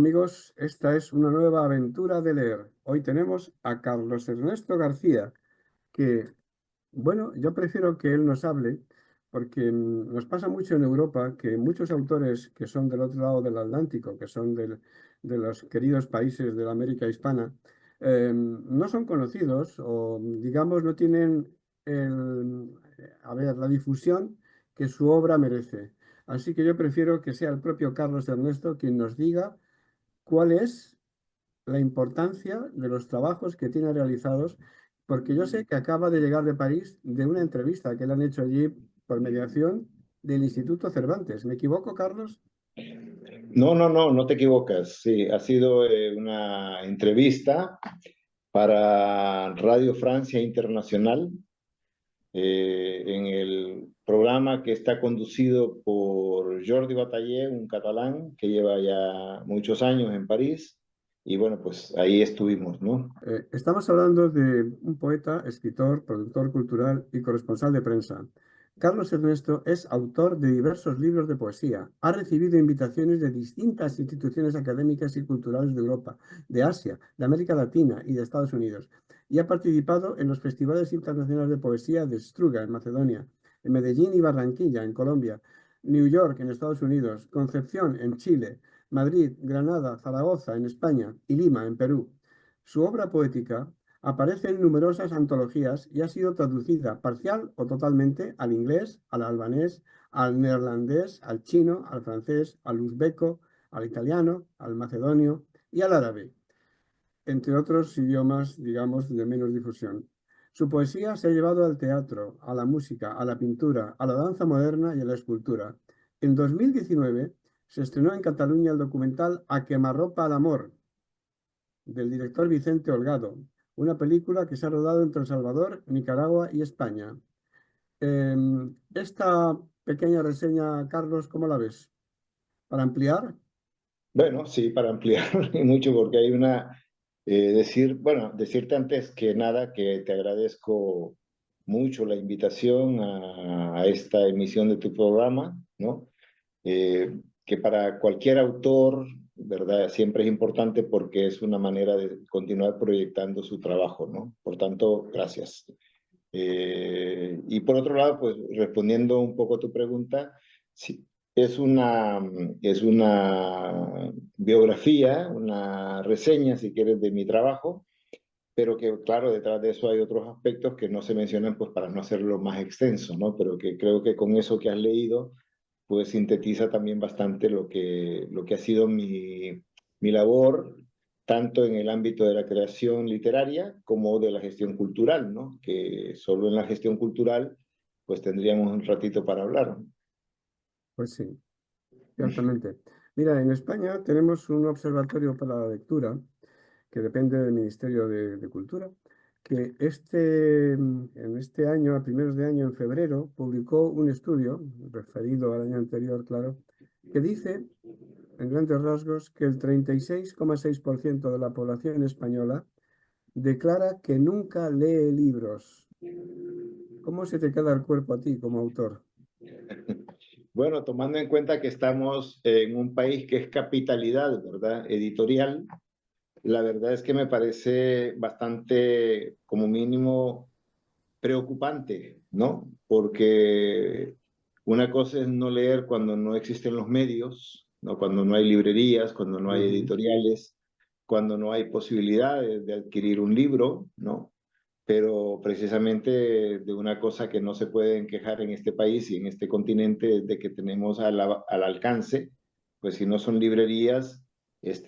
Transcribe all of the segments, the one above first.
amigos, esta es una nueva aventura de leer. Hoy tenemos a Carlos Ernesto García, que, bueno, yo prefiero que él nos hable, porque nos pasa mucho en Europa que muchos autores que son del otro lado del Atlántico, que son de los queridos países de la América hispana, no son conocidos o, digamos, no tienen la difusión que su obra merece. Así que yo prefiero que sea el propio Carlos Ernesto quien nos diga cuál es la importancia de los trabajos que tiene realizados, porque yo sé que acaba de llegar de París de una entrevista que le han hecho allí por mediación del Instituto Cervantes. ¿Me equivoco, Carlos? No, no, no, no te equivocas. Sí, ha sido una entrevista para Radio Francia Internacional en el programa que está conducido por Jordi Bataller, un catalán que lleva ya muchos años en París. Y bueno, pues ahí estuvimos, ¿no? Estamos hablando de un poeta, escritor, productor cultural y corresponsal de prensa. Carlos Ernesto es autor de diversos libros de poesía. Ha recibido invitaciones de distintas instituciones académicas y culturales de Europa, de Asia, de América Latina y de Estados Unidos. Y ha participado en los festivales internacionales de poesía de Struga, en Macedonia, en Medellín y Barranquilla, en Colombia, New York, en Estados Unidos, Concepción, en Chile, Madrid, Granada, Zaragoza, en España y Lima, en Perú. Su obra poética aparece en numerosas antologías y ha sido traducida parcial o totalmente al inglés, al albanés, al neerlandés, al chino, al francés, al uzbeco, al italiano, al macedonio y al árabe, entre otros idiomas, digamos, de menos difusión. Su poesía se ha llevado al teatro, a la música, a la pintura, a la danza moderna y a la escultura. En 2019 se estrenó en Cataluña el documental A quemarropa al amor, del director Vicente Holgado, una película que se ha rodado entre El Salvador, Nicaragua y España. Esta pequeña reseña, Carlos, ¿cómo la ves? Para ampliar. Bueno, sí, para ampliar y mucho, porque hay bueno, decirte antes que nada que te agradezco mucho la invitación a esta emisión de tu programa, ¿no? Que para cualquier autor, ¿verdad? Siempre es importante porque es una manera de continuar proyectando su trabajo, ¿no? Por tanto, gracias. Y por otro lado, pues respondiendo un poco a tu pregunta, sí, es una biografía, una reseña, si quieres, de mi trabajo, pero que, claro, detrás de eso hay otros aspectos que no se mencionan, pues para no hacerlo más extenso, ¿no? Pero que creo que con eso que has leído, pues sintetiza también bastante lo que ha sido mi labor, tanto en el ámbito de la creación literaria como de la gestión cultural, ¿no? Que solo en la gestión cultural, pues tendríamos un ratito para hablar. Pues sí, ciertamente. Mira, en España tenemos un observatorio para la lectura que depende del Ministerio de Cultura, que en este año, a primeros de año, en febrero, publicó un estudio, referido al año anterior, claro, que dice, en grandes rasgos, que el 36,6% de la población española declara que nunca lee libros. ¿Cómo se te queda el cuerpo a ti como autor? Bueno, tomando en cuenta que estamos en un país que es capitalidad, ¿verdad? Editorial, la verdad es que me parece bastante, como mínimo, preocupante, ¿no? Porque una cosa es no leer cuando no existen los medios, ¿no? Cuando no hay librerías, cuando no hay Ujú. editoriales, cuando no hay posibilidades de adquirir un libro, ¿no? Pero precisamente de una cosa que no se pueden quejar en este país y en este continente es de que tenemos al alcance, pues si no son librerías,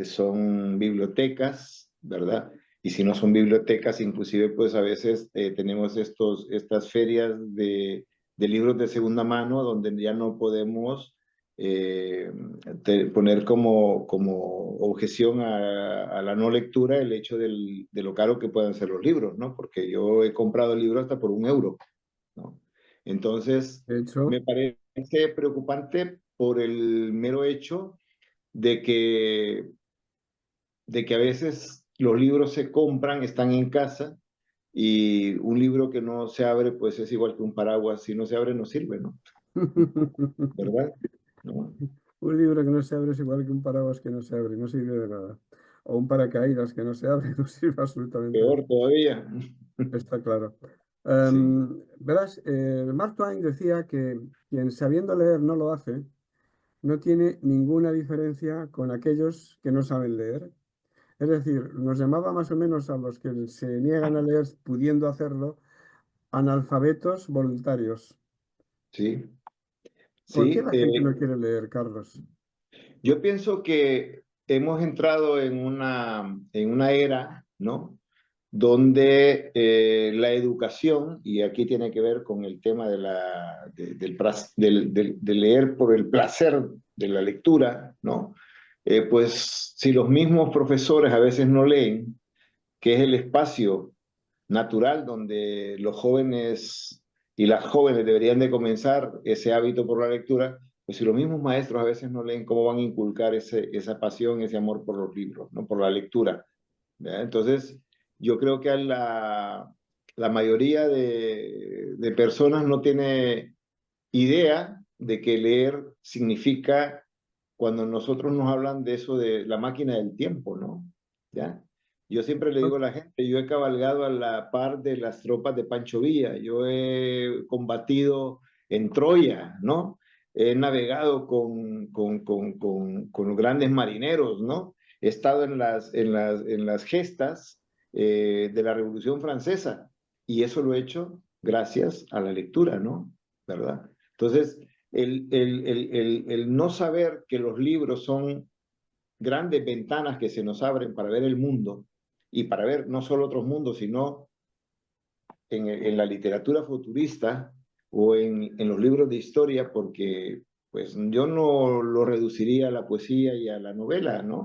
son bibliotecas, ¿verdad? Y si no son bibliotecas, inclusive pues a veces tenemos estas ferias de libros de segunda mano donde ya no podemos eh, poner como objeción a la no lectura el hecho de lo caro que puedan ser los libros, ¿no? Porque yo he comprado libros hasta por 1 euro, ¿no? Entonces, De me hecho, parece preocupante por el mero hecho de que, de que a veces los libros se compran, están en casa, y un libro que no se abre, pues es igual que un paraguas, si no se abre no sirve, ¿no? ¿Verdad? ¿No? Un libro que no se abre es igual que un paraguas que no se abre, no sirve de nada. O un paracaídas que no se abre, no sirve absolutamente de nada. Peor todavía. Está claro. Sí, Verás, Mark Twain decía que quien sabiendo leer no lo hace, no tiene ninguna diferencia con aquellos que no saben leer. Es decir, nos llamaba más o menos a los que se niegan a leer pudiendo hacerlo, analfabetos voluntarios. sí, ¿Por qué sí. la gente no quiere leer, Carlos? Yo pienso que hemos entrado en una era, ¿no? Donde la educación, y aquí tiene que ver con el tema de leer por el placer de la lectura, ¿no? Pues si los mismos profesores a veces no leen, que es el espacio natural donde los jóvenes y las jóvenes deberían de comenzar ese hábito por la lectura, pues si los mismos maestros a veces no leen, ¿cómo van a inculcar esa pasión, ese amor por los libros, ¿no? Por la lectura? ¿Verdad? Entonces, yo creo que la mayoría de personas no tiene idea de que leer significa cuando nosotros nos hablan de eso de la máquina del tiempo, ¿no? ¿Ya? Yo siempre le digo a la gente, yo he cabalgado a la par de las tropas de Pancho Villa, yo he combatido en Troya, ¿no? He navegado con los grandes marineros, ¿no? He estado en las gestas de la Revolución Francesa y eso lo he hecho gracias a la lectura, ¿no? ¿Verdad? Entonces, el no saber que los libros son grandes ventanas que se nos abren para ver el mundo y para ver no solo otros mundos, sino en la literatura futurista o en los libros de historia, porque pues yo no lo reduciría a la poesía y a la novela, ¿no?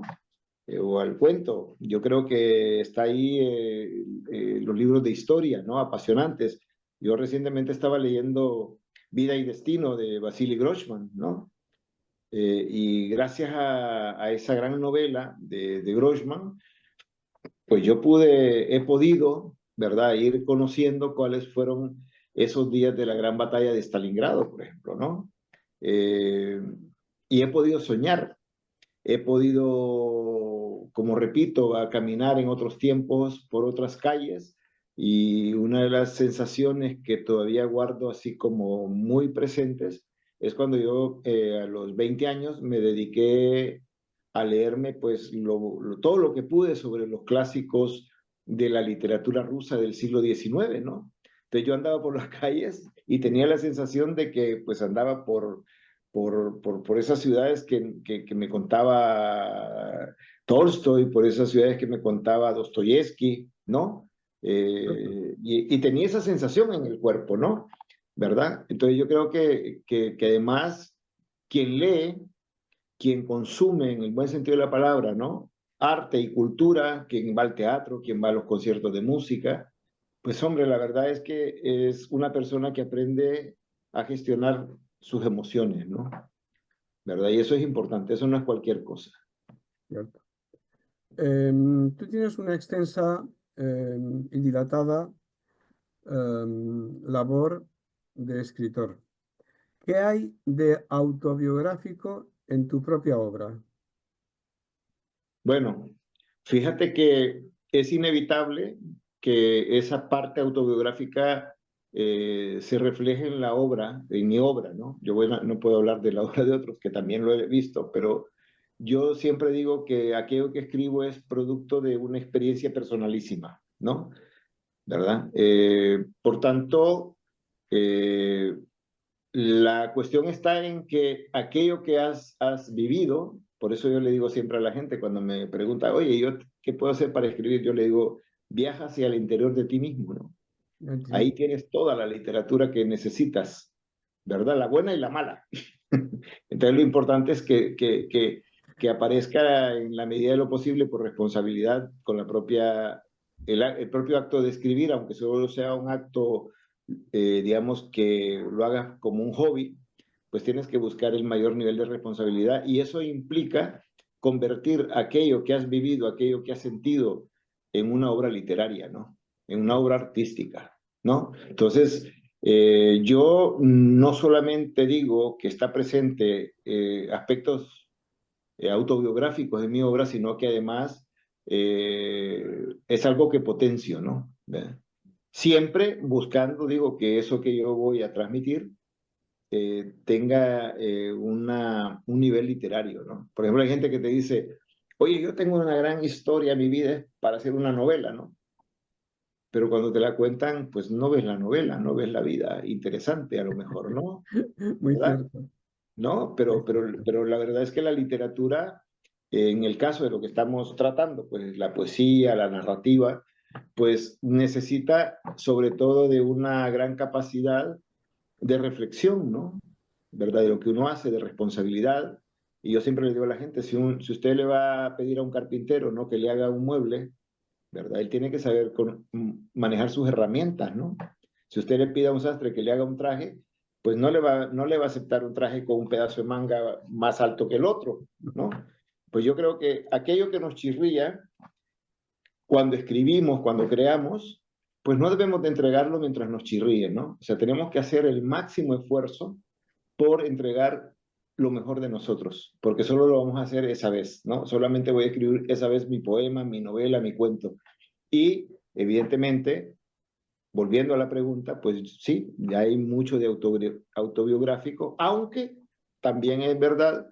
O al cuento. Yo creo que está ahí los libros de historia, ¿no? Apasionantes. Yo recientemente estaba leyendo Vida y Destino de Vasily Grossman, ¿no? Y gracias a esa gran novela de Grossman, pues he podido, ¿verdad?, ir conociendo cuáles fueron esos días de la gran batalla de Stalingrado, por ejemplo, ¿no? Eh, y he podido soñar, he podido, como repito, a caminar en otros tiempos por otras calles y una de las sensaciones que todavía guardo así como muy presentes es cuando yo a los 20 años me dediqué a leerme pues todo lo que pude sobre los clásicos de la literatura rusa del siglo XIX, ¿no? Entonces yo andaba por las calles y tenía la sensación de que pues andaba por esas ciudades que me contaba Tolstoy, por esas ciudades que me contaba Dostoyevsky, ¿no? Y tenía esa sensación en el cuerpo, ¿no? ¿Verdad? Entonces yo creo que además quien lee, quien consume en el buen sentido de la palabra, ¿no? Arte y cultura, quien va al teatro, quien va a los conciertos de música, pues hombre, la verdad es que es una persona que aprende a gestionar sus emociones, ¿no? ¿Verdad? Y eso es importante, eso no es cualquier cosa. ¿Cierto? Tú tienes una extensa y dilatada labor de escritor. ¿Qué hay de autobiográfico en tu propia obra? Bueno, fíjate que es inevitable que esa parte autobiográfica se refleje en la obra, en mi obra, ¿no? Yo bueno, no puedo hablar de la obra de otros, que también lo he visto, pero yo siempre digo que aquello que escribo es producto de una experiencia personalísima, ¿no? ¿Verdad? Por tanto, eh, la cuestión está en que aquello que has vivido, por eso yo le digo siempre a la gente cuando me pregunta, oye, ¿yo qué puedo hacer para escribir? Yo le digo, viaja hacia el interior de ti mismo, ¿no? Ahí Entiendo. tienes toda la literatura que necesitas, ¿verdad? La buena y la mala. Entonces lo importante es que aparezca en la medida de lo posible por responsabilidad con la el propio acto de escribir, aunque solo sea un acto, digamos, que lo hagas como un hobby, pues tienes que buscar el mayor nivel de responsabilidad y eso implica convertir aquello que has vivido, aquello que has sentido en una obra literaria, ¿no? En una obra artística, ¿no? Entonces, Yo no solamente digo que está presente aspectos autobiográficos de mi obra, sino que además es algo que potencio, ¿no? ¿Ve? Siempre buscando, digo, que eso que yo voy a transmitir tenga un nivel literario, ¿no? Por ejemplo, hay gente que te dice, oye, yo tengo una gran historia, mi vida es para hacer una novela, ¿no? Pero cuando te la cuentan, pues no ves la novela, no ves la vida interesante, a lo mejor, ¿no? Muy ¿Verdad? cierto. ¿No? Muy cierto. Pero la verdad es que la literatura, en el caso de lo que estamos tratando, pues la poesía, la narrativa, pues necesita sobre todo de una gran capacidad de reflexión, ¿no? ¿Verdad? De lo que uno hace, de responsabilidad. Y yo siempre le digo a la gente, si usted le va a pedir a un carpintero, ¿no? Que le haga un mueble, ¿verdad? Él tiene que saber manejar sus herramientas, ¿no? Si usted le pide a un sastre que le haga un traje, pues no le va a aceptar un traje con un pedazo de manga más alto que el otro, ¿no? Pues yo creo que aquello que nos chirría cuando escribimos, cuando creamos, pues no debemos de entregarlo mientras nos chirríe, ¿no? O sea, tenemos que hacer el máximo esfuerzo por entregar lo mejor de nosotros, porque solo lo vamos a hacer esa vez, ¿no? Solamente voy a escribir esa vez mi poema, mi novela, mi cuento. Y evidentemente, volviendo a la pregunta, pues sí, ya hay mucho de autobiográfico, aunque también es verdad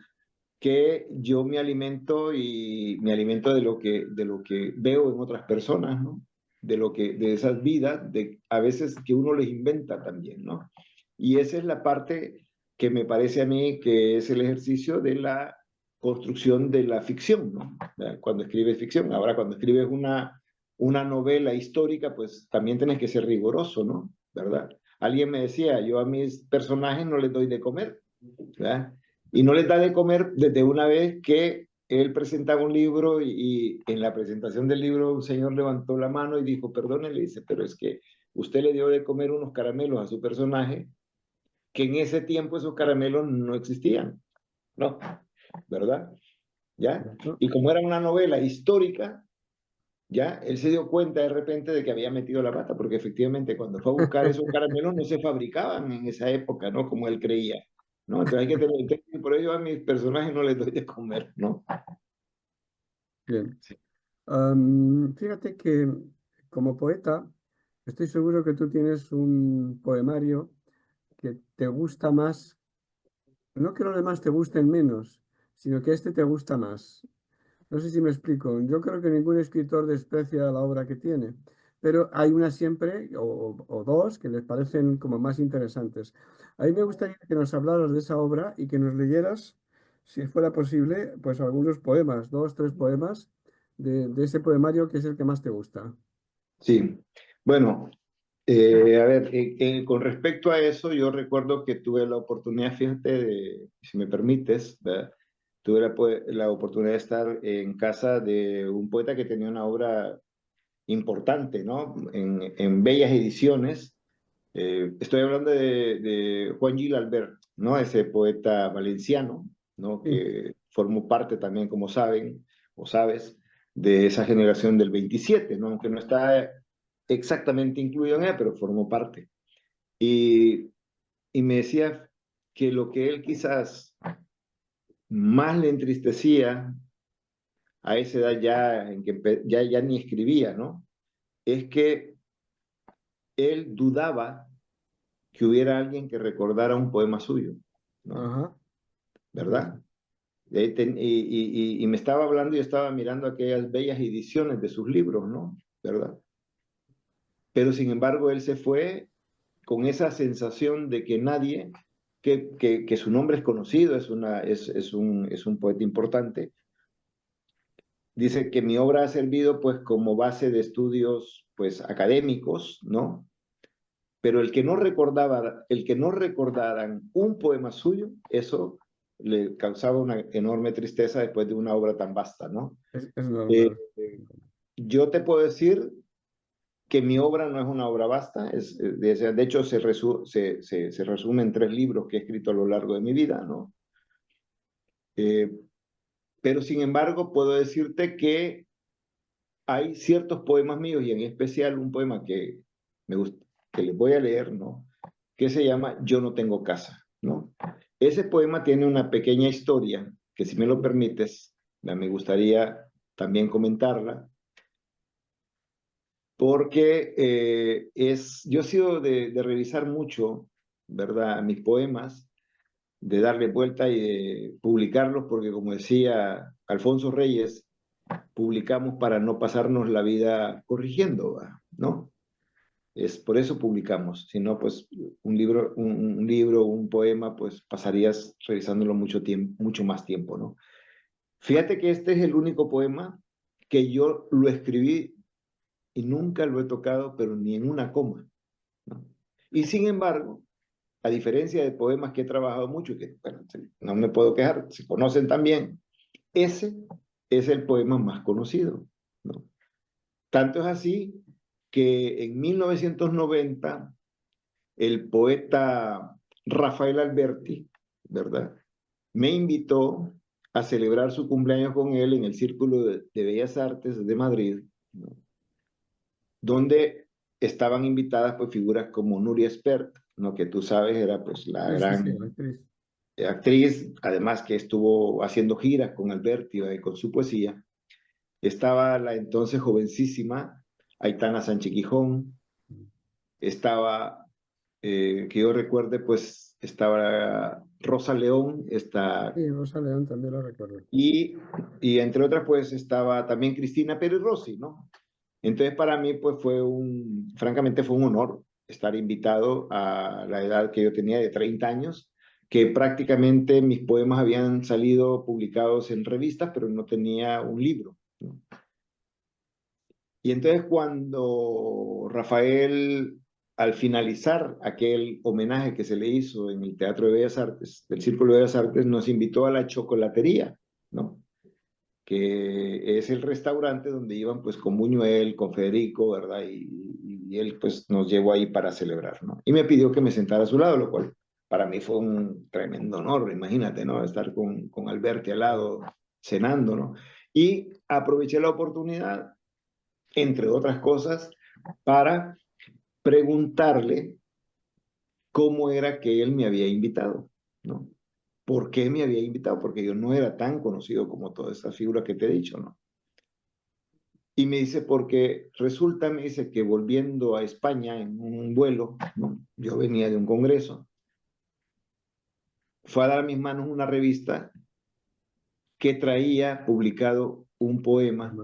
que yo me alimento y me alimento de lo que veo en otras personas, ¿no? De esas vidas, a veces que uno les inventa también, ¿no? Y esa es la parte que me parece a mí que es el ejercicio de la construcción de la ficción, ¿no? Cuando escribes ficción. Ahora, cuando escribes una novela histórica, pues también tienes que ser riguroso, ¿no? ¿Verdad? Alguien me decía, yo a mis personajes no les doy de comer, ¿verdad? Y no les da de comer desde una vez que él presentaba un libro y en la presentación del libro un señor levantó la mano y dijo, perdone, le dice, pero es que usted le dio de comer unos caramelos a su personaje que en ese tiempo esos caramelos no existían, ¿no? ¿Verdad? ¿Ya? Cierto. Y como era una novela histórica, ya, él se dio cuenta de repente de que había metido la pata, porque efectivamente cuando fue a buscar esos caramelos no se fabricaban en esa época, ¿no? Como él creía, ¿no? Entonces hay que tener, entonces, por ello a mis personajes no les doy de comer, ¿no? Bien. Sí. Fíjate que como poeta, estoy seguro que tú tienes un poemario que te gusta más, no que los demás te gusten menos, sino que este te gusta más. No sé si me explico. Yo creo que ningún escritor desprecia la obra que tiene, pero hay una siempre, o dos, que les parecen como más interesantes. A mí me gustaría que nos hablaras de esa obra y que nos leyeras, si fuera posible, pues algunos poemas, dos, tres poemas de ese poemario que es el que más te gusta. Sí. Bueno, a ver, con respecto a eso, yo recuerdo que tuve la oportunidad, fíjate, si me permites, ¿verdad? Tuve la oportunidad de estar en casa de un poeta que tenía una obra importante, ¿no? En bellas ediciones. Estoy hablando de Juan Gil Albert, ¿no? Ese poeta valenciano, ¿no? Sí. Que formó parte también, como saben o sabes, de esa generación del 27, ¿no? Aunque no está exactamente incluido en ella, pero formó parte. Y, y me decía que lo que él quizás más le entristecía a esa edad ya en que ya ni escribía, ¿no? Es que él dudaba que hubiera alguien que recordara un poema suyo, ¿no? Ajá. Sí, ¿Verdad? sí. Y me estaba hablando y estaba mirando aquellas bellas ediciones de sus libros, ¿no? ¿Verdad? Pero sin embargo, él se fue con esa sensación de que nadie, que su nombre es conocido, es un poeta importante. Dice que mi obra ha servido pues como base de estudios pues académicos, ¿no? Pero el que no recordaran un poema suyo, eso le causaba una enorme tristeza después de una obra tan vasta, ¿no? Es Eh, normal. yo te puedo decir que mi obra no es una obra vasta, de hecho se resume en 3 libros que he escrito a lo largo de mi vida, ¿no? Eh, pero sin embargo puedo decirte que hay ciertos poemas míos y en especial un poema que, me gusta, que les voy a leer, ¿no? que se llama Yo no tengo casa, ¿no? Ese poema tiene una pequeña historia que, si me lo permites, me gustaría también comentarla, porque yo he sido de revisar mucho, ¿verdad?, mis poemas, de darle vuelta y de publicarlos, porque, como decía Alfonso Reyes, publicamos para no pasarnos la vida corrigiendo, ¿no? Es por eso publicamos. Si no, pues un libro, un poema, pues pasarías revisándolo mucho tiempo, mucho más tiempo, ¿no? Fíjate que este es el único poema que yo lo escribí y nunca lo he tocado, pero ni en una coma, ¿no? Y sin embargo, a diferencia de poemas que he trabajado mucho, que, bueno, no me puedo quejar, se conocen también, ese es el poema más conocido, ¿no? Tanto es así que en 1990 el poeta Rafael Alberti, ¿verdad?, me invitó a celebrar su cumpleaños con él en el Círculo de Bellas Artes de Madrid, ¿no?, donde estaban invitadas pues figuras como Nuria Espert, ¿no?, que tú sabes era pues la Sí, sí, sí, gran la actriz. actriz, además que estuvo haciendo giras con Alberti y con su poesía. Estaba la entonces jovencísima Aitana Sánchez Gijón, estaba, que yo recuerde, pues estaba Rosa León, Sí, Rosa León también lo recuerdo. y, y entre otras, pues estaba también Cristina Pérez Rossi, ¿no? Entonces, para mí, pues francamente fue un honor estar invitado a la edad que yo tenía, de 30 años, que prácticamente mis poemas habían salido publicados en revistas, pero no tenía un libro, ¿no? Y entonces, cuando Rafael, al finalizar aquel homenaje que se le hizo en el Teatro de Bellas Artes, del Círculo de Bellas Artes, nos invitó a la chocolatería, ¿no?, que es el restaurante donde iban pues con Buñuel, con Federico, ¿verdad? Y él pues nos llevó ahí para celebrar, ¿no? Y me pidió que me sentara a su lado, lo cual para mí fue un tremendo honor, imagínate, ¿no? Estar con Alberti al lado, cenando, ¿no? Y aproveché la oportunidad, entre otras cosas, para preguntarle cómo era que él me había invitado, ¿no? ¿Por qué me había invitado? Porque yo no era tan conocido como todas estas figuras que te he dicho, ¿no? Y me dice, porque resulta, me dice, que volviendo a España en un vuelo, ¿no?, yo venía de un congreso, fue a dar a mis manos una revista que traía publicado un poema,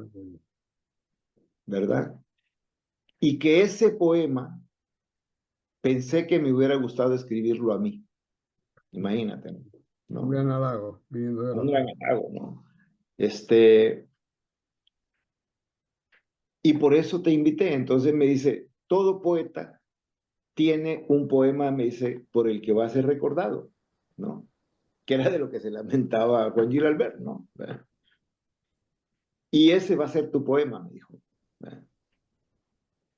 ¿verdad? Y que ese poema pensé que me hubiera gustado escribirlo a mí, imagínate, Un ¿no? gran halago, viniendo de Un gran Rafael. halago, ¿no? Y por eso te invité. Entonces me dice, todo poeta tiene un poema, me dice, por el que va a ser recordado, ¿no? Que era de lo que se lamentaba Juan Gil Albert, ¿no? Y ese va a ser tu poema, me dijo.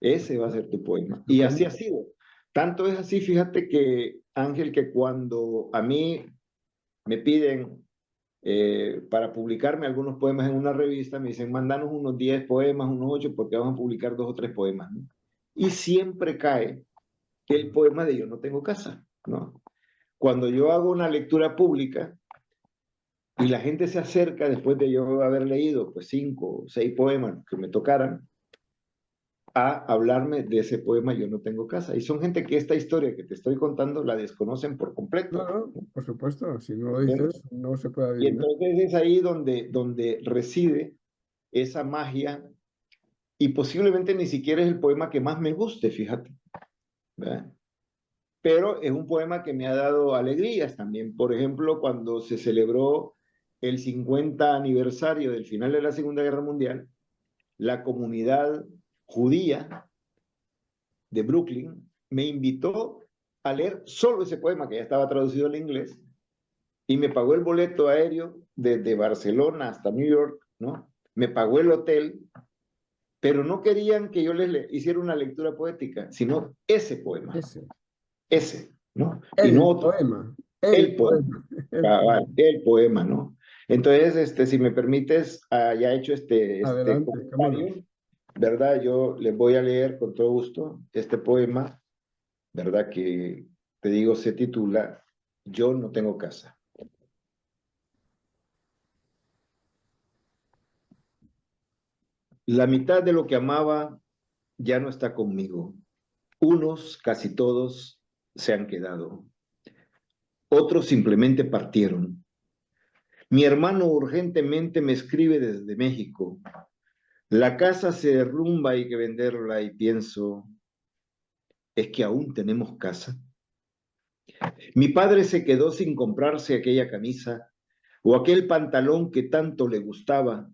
Ese va a ser tu poema. Y así ha Estupendo. sido. Tanto es así, fíjate que, Ángel, que cuando a mí me piden para publicarme algunos poemas en una revista, me dicen, mándanos unos 10 poemas, unos 8, porque vamos a publicar 2 o 3 poemas, ¿no? Y siempre cae el poema de Yo no tengo casa, ¿no? Cuando yo hago una lectura pública y la gente se acerca después de yo haber leído pues 5 o 6 poemas que me tocaran, a hablarme de ese poema Yo no tengo casa. Y son gente que esta historia que te estoy contando la desconocen por completo, Claro, por supuesto, si no lo ¿entiendes? dices, no se puede Y adivinar. entonces es ahí donde reside esa magia, y posiblemente ni siquiera es el poema que más me guste, fíjate, ¿verdad? Pero es un poema que me ha dado alegrías también. Por ejemplo, cuando se celebró el 50 aniversario del final de la Segunda Guerra Mundial, la comunidad judía de Brooklyn me invitó a leer solo ese poema, que ya estaba traducido al inglés, y me pagó el boleto aéreo desde Barcelona hasta New York, ¿no? Me pagó el hotel, pero no querían que yo les hiciera una lectura poética, sino ese poema, Ese, ese, ¿no? Y no el otro, poema, el el poema, poema, el cabal, poema. el poema, ¿no? Entonces, si me permites, ya he hecho este Adelante, cómo no. comentario, ¿verdad? Yo les voy a leer con todo gusto este poema, ¿verdad? Que te digo, se titula Yo no tengo casa. La mitad de lo que amaba ya no está conmigo. Unos, casi todos, se han quedado. Otros simplemente partieron. Mi hermano urgentemente me escribe desde México. La casa se derrumba, hay que venderla y pienso, ¿es que aún tenemos casa? Mi padre se quedó sin comprarse aquella camisa o aquel pantalón que tanto le gustaba,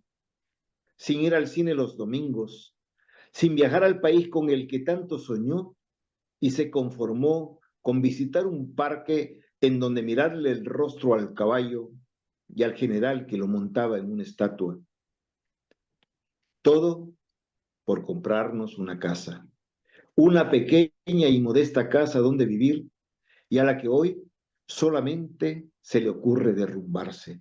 sin ir al cine los domingos, sin viajar al país con el que tanto soñó y se conformó con visitar un parque en donde mirarle el rostro al caballo y al general que lo montaba en una estatua. Todo por comprarnos una casa, una pequeña y modesta casa donde vivir y a la que hoy solamente se le ocurre derrumbarse.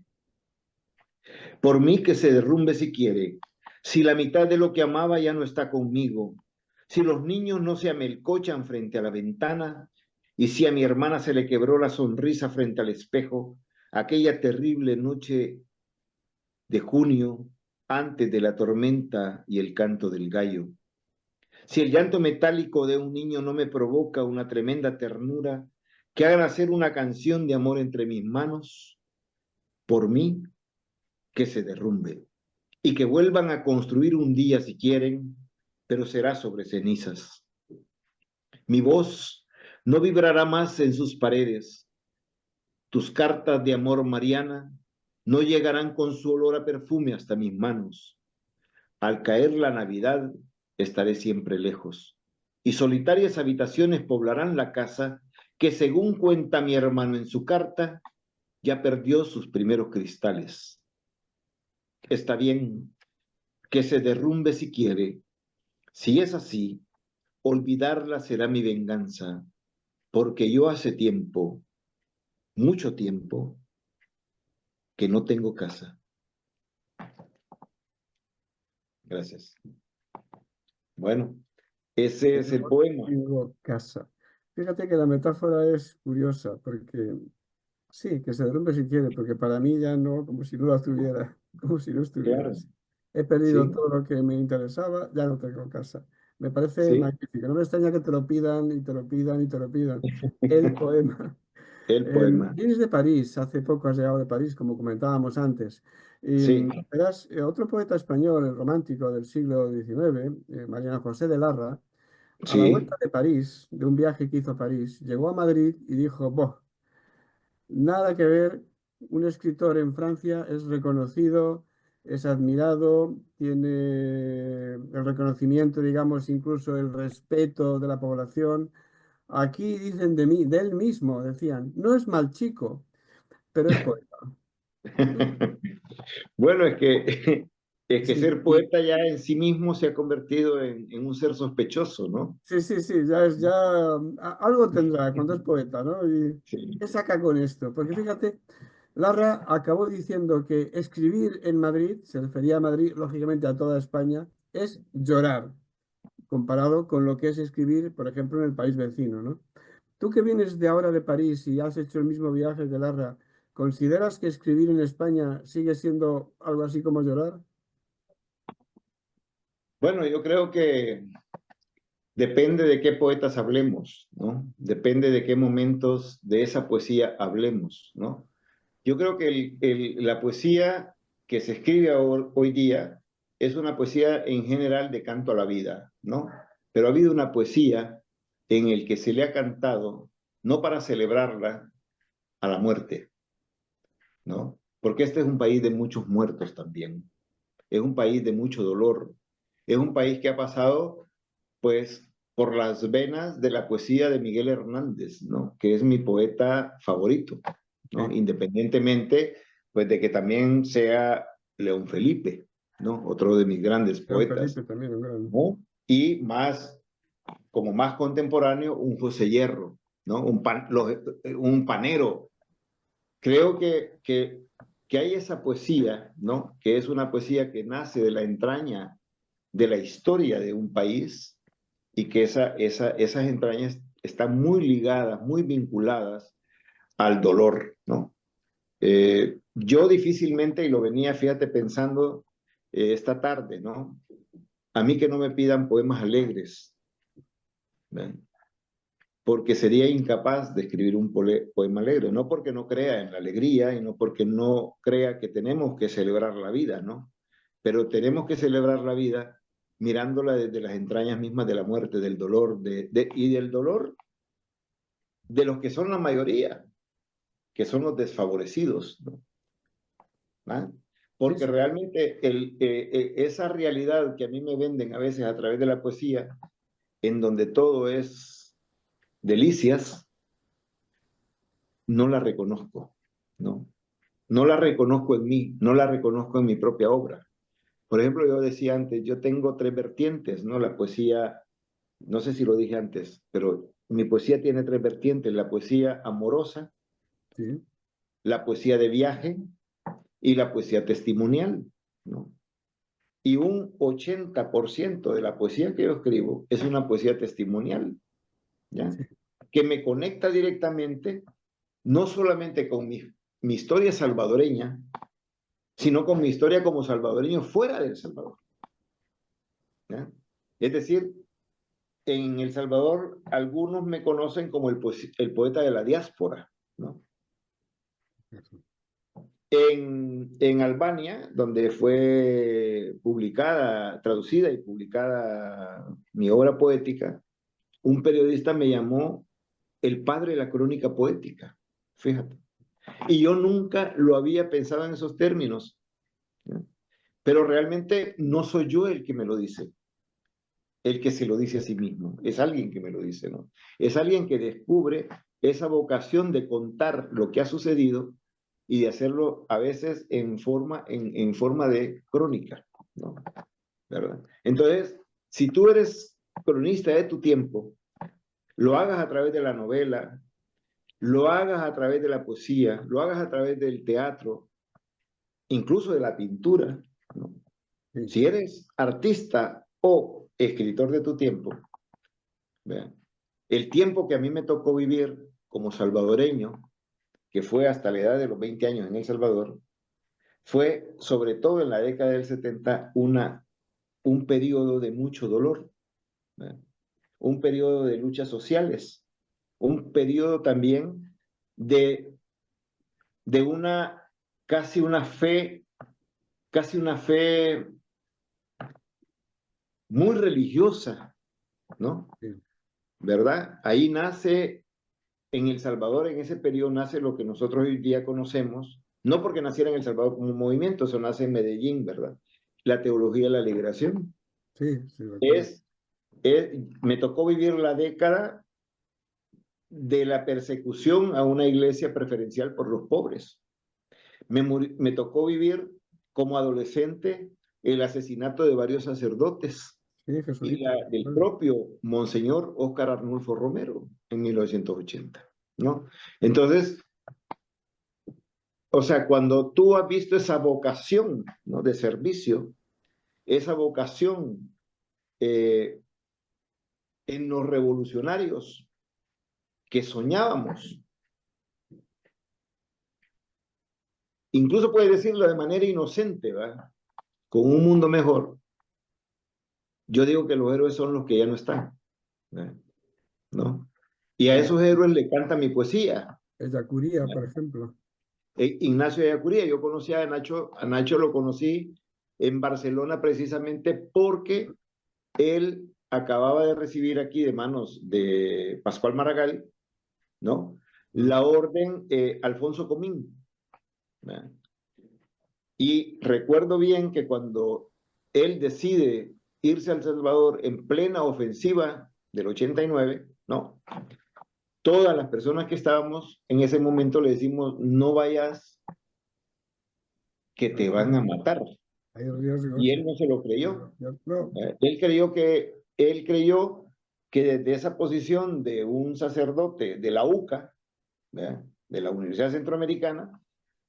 Por mí que se derrumbe si quiere, si la mitad de lo que amaba ya no está conmigo, si los niños no se amelcochan frente a la ventana y si a mi hermana se le quebró la sonrisa frente al espejo, aquella terrible noche de junio antes de la tormenta y el canto del gallo. Si el llanto metálico de un niño no me provoca una tremenda ternura que haga nacer una canción de amor entre mis manos, por mí que se derrumbe y que vuelvan a construir un día si quieren, pero será sobre cenizas. Mi voz no vibrará más en sus paredes. Tus cartas de amor, Mariana, no llegarán con su olor a perfume hasta mis manos. Al caer la Navidad, estaré siempre lejos. Y solitarias habitaciones poblarán la casa que, según cuenta mi hermano en su carta, ya perdió sus primeros cristales. Está bien que se derrumbe si quiere. Si es así, olvidarla será mi venganza, porque yo hace tiempo, mucho tiempo, que no tengo casa. Gracias. Bueno, ese es el No poema. tengo casa. Fíjate que la metáfora es curiosa, porque sí, que se derrumbe si quiere, porque para mí ya no, como si no la tuviera, como si no estuviera. Claro, He perdido sí, todo lo que me interesaba, ya no tengo casa. Me parece sí, magnífico. No me extraña que te lo pidan y te lo pidan y te lo pidan. El poema. el poema. Vienes de París, hace poco has llegado de París, como comentábamos antes. Y Sí, verás, otro poeta español, el romántico del siglo XIX, Mariano José de Larra, a la sí. vuelta de París, de un viaje que hizo a París, llegó a Madrid y dijo, Boh, nada que ver, un escritor en Francia es reconocido, es admirado, tiene el reconocimiento, digamos, incluso el respeto de la población. Aquí dicen de mí, de él mismo, decían, no es mal chico, pero es poeta. Bueno, es que Sí, ser poeta ya en sí mismo se ha convertido en un ser sospechoso, ¿no? sí, sí, sí, ya es, ya algo tendrá cuando es poeta, ¿no? ¿Y Sí. qué saca con esto? Porque fíjate, Larra acabó diciendo que escribir en Madrid, se refería a Madrid, lógicamente a toda España, es llorar, comparado con lo que es escribir, por ejemplo, en el país vecino, ¿no? Tú que vienes de ahora de París y has hecho el mismo viaje que Larra, ¿consideras que escribir en España sigue siendo algo así como llorar? Bueno, yo creo que depende de qué poetas hablemos, ¿no? Depende de qué momentos de esa poesía hablemos, ¿no? Yo creo que la poesía que se escribe hoy día es una poesía en general de canto a la vida, ¿no? Pero ha habido una poesía en el que se le ha cantado no para celebrarla a la muerte, ¿no? Porque este es un país de muchos muertos también, es un país de mucho dolor, es un país que ha pasado, pues, por las venas de la poesía de Miguel Hernández, ¿no? Que es mi poeta favorito, ¿no? Sí, Independientemente, pues, de que también sea León Felipe, ¿no? Otro de mis grandes León poetas, Felipe también, un gran... ¿no? Y más, como más contemporáneo, un José Hierro, ¿no? Un panero. Creo que hay esa poesía, ¿no? Que es una poesía que nace de la entraña de la historia de un país y que esas entrañas están muy ligadas, muy vinculadas al dolor, ¿no? Yo difícilmente, y lo venía, fíjate, pensando esta tarde, ¿no? A mí que no me pidan poemas alegres, ¿ven? Porque sería incapaz de escribir un poema alegre, no porque no crea en la alegría y no porque no crea que tenemos que celebrar la vida, ¿no? Pero tenemos que celebrar la vida mirándola desde las entrañas mismas de la muerte, del dolor, y del dolor de los que son la mayoría, que son los desfavorecidos, ¿no? ¿Ah? Sí, Porque sí, realmente esa realidad que a mí me venden a veces a través de la poesía, en donde todo es delicias, no la reconozco, ¿no? No la reconozco en mí, no la reconozco en mi propia obra. Por ejemplo, yo decía antes, yo tengo tres vertientes, ¿no? La poesía, no sé si lo dije antes, pero mi poesía tiene tres vertientes: la poesía amorosa, sí, la poesía de viaje y la poesía testimonial, ¿no? Y un 80% de la poesía que yo escribo es una poesía testimonial, ¿ya? sí, Que me conecta directamente, no solamente con mi historia salvadoreña, sino con mi historia como salvadoreño fuera de El Salvador, ¿ya? Es decir, en El Salvador algunos me conocen como el poeta de la diáspora, ¿no? eso. En Albania, donde fue publicada, traducida y publicada mi obra poética, un periodista me llamó el padre de la crónica poética, fíjate. Y yo nunca lo había pensado en esos términos, ¿no? Pero realmente no soy yo el que me lo dice, el que se lo dice a sí mismo, es alguien que me lo dice, ¿no? Es alguien que descubre esa vocación de contar lo que ha sucedido y de hacerlo a veces en forma de crónica, ¿no? ¿Verdad? Entonces, si tú eres cronista de tu tiempo, lo hagas a través de la novela, lo hagas a través de la poesía, lo hagas a través del teatro, incluso de la pintura, ¿no? Sí, Si eres artista o escritor de tu tiempo, vean, el tiempo que a mí me tocó vivir como salvadoreño, que fue hasta la edad de los 20 años en El Salvador, fue sobre todo en la década del 70 un periodo de mucho dolor, ¿vean? Un periodo de luchas sociales, un periodo también de, de una casi una fe, casi una fe muy religiosa, ¿no? sí, ¿Verdad? Ahí nace, en El Salvador, en ese periodo, nace lo que nosotros hoy día conocemos, no porque naciera en El Salvador como un movimiento, eso nace en Medellín, ¿verdad? La teología de la liberación. sí, sí, de acuerdo. Es, es, me tocó vivir la década de la persecución a una iglesia preferencial por los pobres. Me tocó vivir como adolescente el asesinato de varios sacerdotes Sí, y jesuita, de del acuerdo. propio Monseñor Óscar Arnulfo Romero en 1980, ¿no? Entonces, o sea, cuando tú has visto esa vocación, ¿no?, de servicio, esa vocación eh, en los revolucionarios que soñábamos, incluso puedes decirlo de manera inocente, ¿verdad?, con un mundo mejor, yo digo que los héroes son los que ya no están, ¿verdad?, ¿no? Y a Como esos héroes le canta mi poesía. el Yacuría, por ejemplo. Ignacio de Ayacuría, yo conocí a Nacho lo conocí en Barcelona precisamente porque él acababa de recibir aquí de manos de Pascual Maragall, ¿no?, Mm, la orden Alfonso Comín, ¿verdad? Y recuerdo bien que cuando él decide irse a El Salvador en plena ofensiva del 89, ¿no?, todas las personas que estábamos en ese momento le decimos, no vayas, que te van a matar. hay riesgos, Y sí. él no se lo creyó. No, Él creyó que desde esa posición de un sacerdote de la UCA, ¿verdad?, de la Universidad Centroamericana,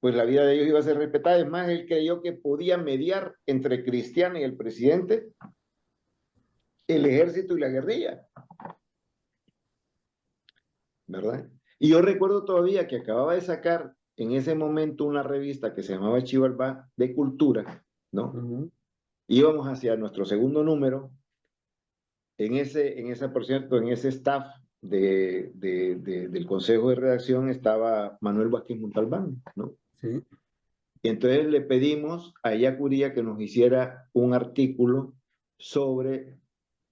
pues la vida de ellos iba a ser respetada. Es más, él creyó que podía mediar entre Cristiana y el presidente, el ejército y la guerrilla. ¿verdad? Y yo recuerdo todavía que acababa de sacar en ese momento una revista que se llamaba Chivalba de Cultura, ¿no? Íbamos hacia nuestro segundo número, por cierto, en ese staff del Consejo de Redacción estaba Manuel Vázquez Montalbán, ¿no? Sí. Y entonces le pedimos a Yacuría que nos hiciera un artículo sobre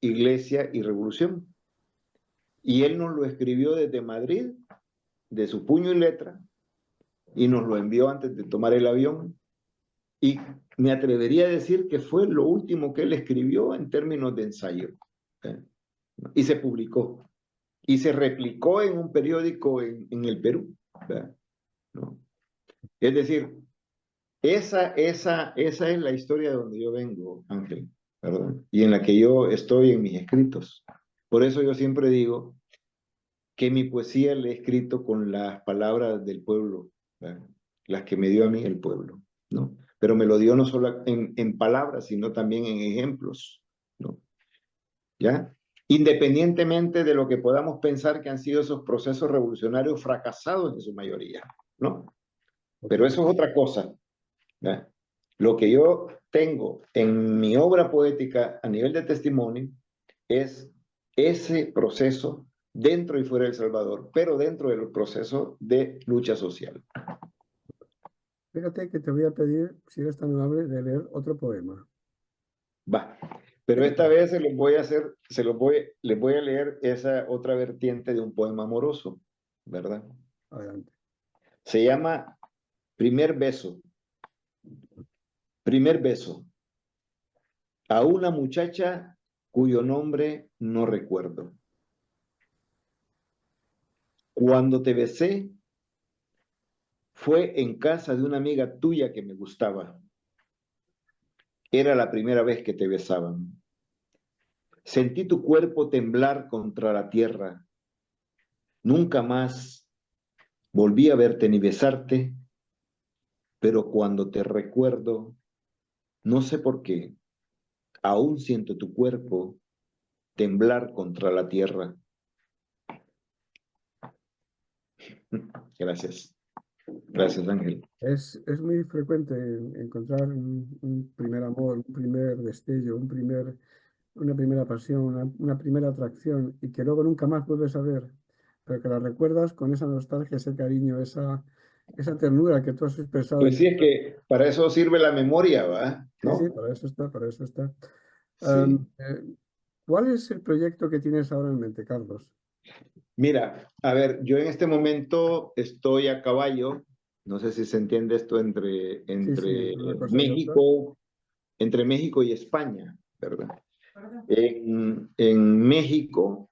Iglesia y Revolución. Y él nos lo escribió desde Madrid, de su puño y letra, y nos lo envió antes de tomar el avión. Y me atrevería a decir que fue lo último que él escribió en términos de ensayo. Y se publicó. Y se replicó en un periódico en el Perú. ¿No? Es decir, esa es la historia de donde yo vengo, Ángel, ¿verdad? Y en la que yo estoy en mis escritos. Por eso yo siempre digo que mi poesía la he escrito con las palabras del pueblo, ¿verdad? Las que me dio a mí el pueblo, ¿no? Pero me lo dio no solo en palabras, sino también en ejemplos, ¿no? ¿Ya? Independientemente de lo que podamos pensar que han sido esos procesos revolucionarios fracasados en su mayoría, ¿no? Pero eso es otra cosa, ¿ya? Lo que yo tengo en mi obra poética a nivel de testimonio es ese proceso dentro y fuera de El Salvador, pero dentro del proceso de lucha social. Fíjate que te voy a pedir, si eres tan amable, de leer otro poema. Va. Pero esta vez se los voy a hacer, les voy a leer esa otra vertiente de un poema amoroso, ¿verdad? Adelante. Se llama Primer beso. Primer beso. A una muchacha cuyo nombre no recuerdo. Cuando te besé, fue en casa de una amiga tuya que me gustaba. Era la primera vez que te besaban. Sentí tu cuerpo temblar contra la tierra. Nunca más volví a verte ni besarte, pero cuando te recuerdo, no sé por qué, aún siento tu cuerpo temblar contra la tierra. Gracias. Gracias, Ángel. Es muy frecuente encontrar un primer amor, un primer destello, una primera pasión, una primera atracción y que luego nunca más vuelves a ver, pero que la recuerdas con esa nostalgia, ese cariño, esa ternura que tú has expresado en Pues sí, tu... es que para eso sirve la memoria, ¿va? Sí, sí, ¿No? para eso está, para eso está. Sí. ¿Cuál es el proyecto que tienes ahora en mente, Carlos? Mira, a ver, yo en este momento estoy a caballo, no sé si se entiende esto Sí, sí, entre entre una cosa y otra. México, entre México y España, ¿verdad? En México,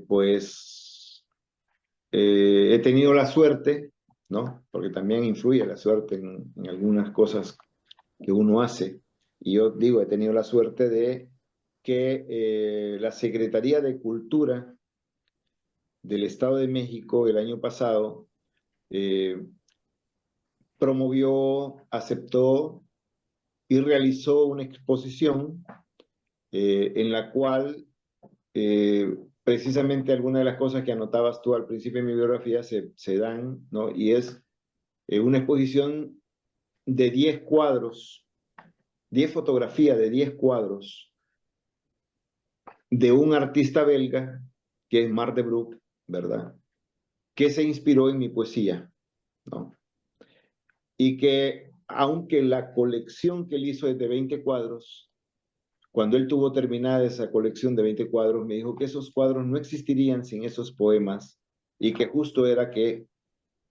pues he tenido la suerte, ¿no? Porque también influye la suerte en algunas cosas que uno hace. Y yo digo, he tenido la suerte de que la Secretaría de Cultura del Estado de México el año pasado eh, promovió, aceptó y realizó una exposición en la cual precisamente algunas de las cosas que anotabas tú al principio de mi biografía se dan, ¿no? Y es una exposición de 10 cuadros, 10 fotografías de 10 cuadros de un artista belga que es Marc de Broek, ¿verdad? Que se inspiró en mi poesía, ¿no? Y que aunque la colección que él hizo es de 20 cuadros, cuando él tuvo terminada esa colección de 20 cuadros, me dijo que esos cuadros no existirían sin esos poemas y que justo era que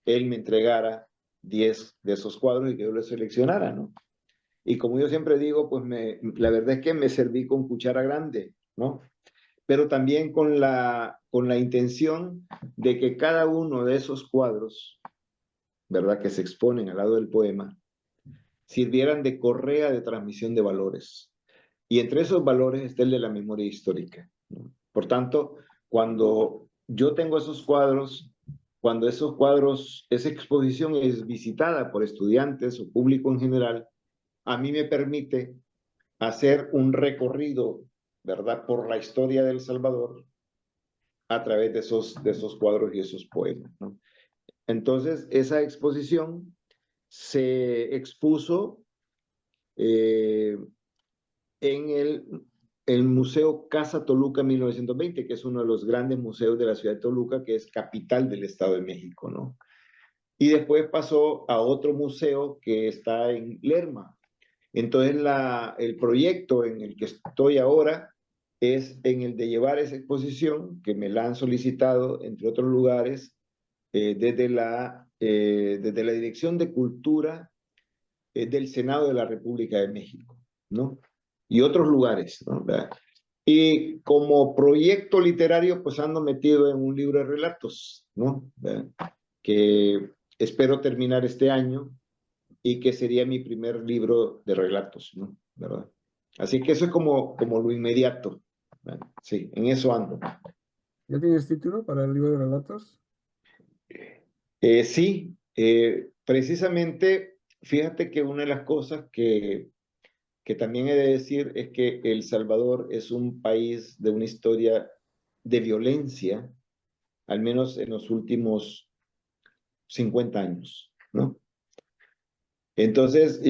él me entregara 10 de esos cuadros y que yo los seleccionara, ¿no? Y como yo siempre digo, pues la verdad es que me serví con cuchara grande, ¿no? Pero también con la intención de que cada uno de esos cuadros, ¿verdad?, que se exponen al lado del poema, sirvieran de correa de transmisión de valores. Y entre esos valores está el de la memoria histórica, ¿no? Por tanto, cuando yo tengo esos cuadros, cuando esos cuadros, esa exposición es visitada por estudiantes o público en general, a mí me permite hacer un recorrido, ¿verdad?, por la historia de El Salvador, a través de esos cuadros y esos poemas, ¿no? Entonces, esa exposición se expuso eh, en el Museo Casa Toluca 1920, que es uno de los grandes museos de la ciudad de Toluca, que es capital del Estado de México, ¿no? Y después pasó a otro museo que está en Lerma. Entonces, el proyecto en el que estoy ahora es en el de llevar esa exposición, que me la han solicitado, entre otros lugares, desde la Dirección de Cultura del Senado de la República de México, ¿no? Y otros lugares, ¿no? ¿Verdad? Y como proyecto literario, pues ando metido en un libro de relatos, ¿no? ¿Verdad? Que espero terminar este año y que sería mi primer libro de relatos, ¿no? ¿Verdad? Así que eso es como lo inmediato. ¿Verdad? Sí, en eso ando. ¿Ya tienes título para el libro de relatos? Sí, precisamente, fíjate que una de las cosas que también he de decir es que El Salvador es un país de una historia de violencia, al menos en los últimos 50 años, ¿no? Entonces,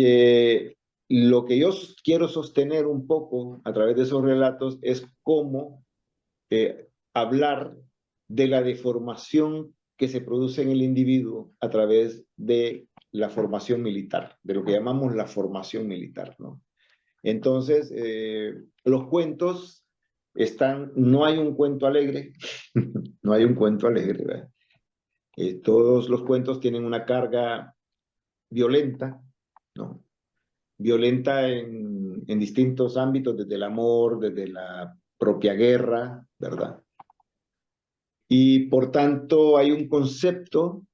lo que yo quiero sostener un poco a través de esos relatos es cómo hablar de la deformación que se produce en el individuo a través de la formación militar, de lo que llamamos la formación militar, ¿no? Entonces, los cuentos no hay un cuento alegre, no hay un cuento alegre, ¿verdad? Todos los cuentos tienen una carga violenta, ¿no? Violenta en distintos ámbitos, desde el amor, desde la propia guerra, ¿verdad? Y por tanto hay un concepto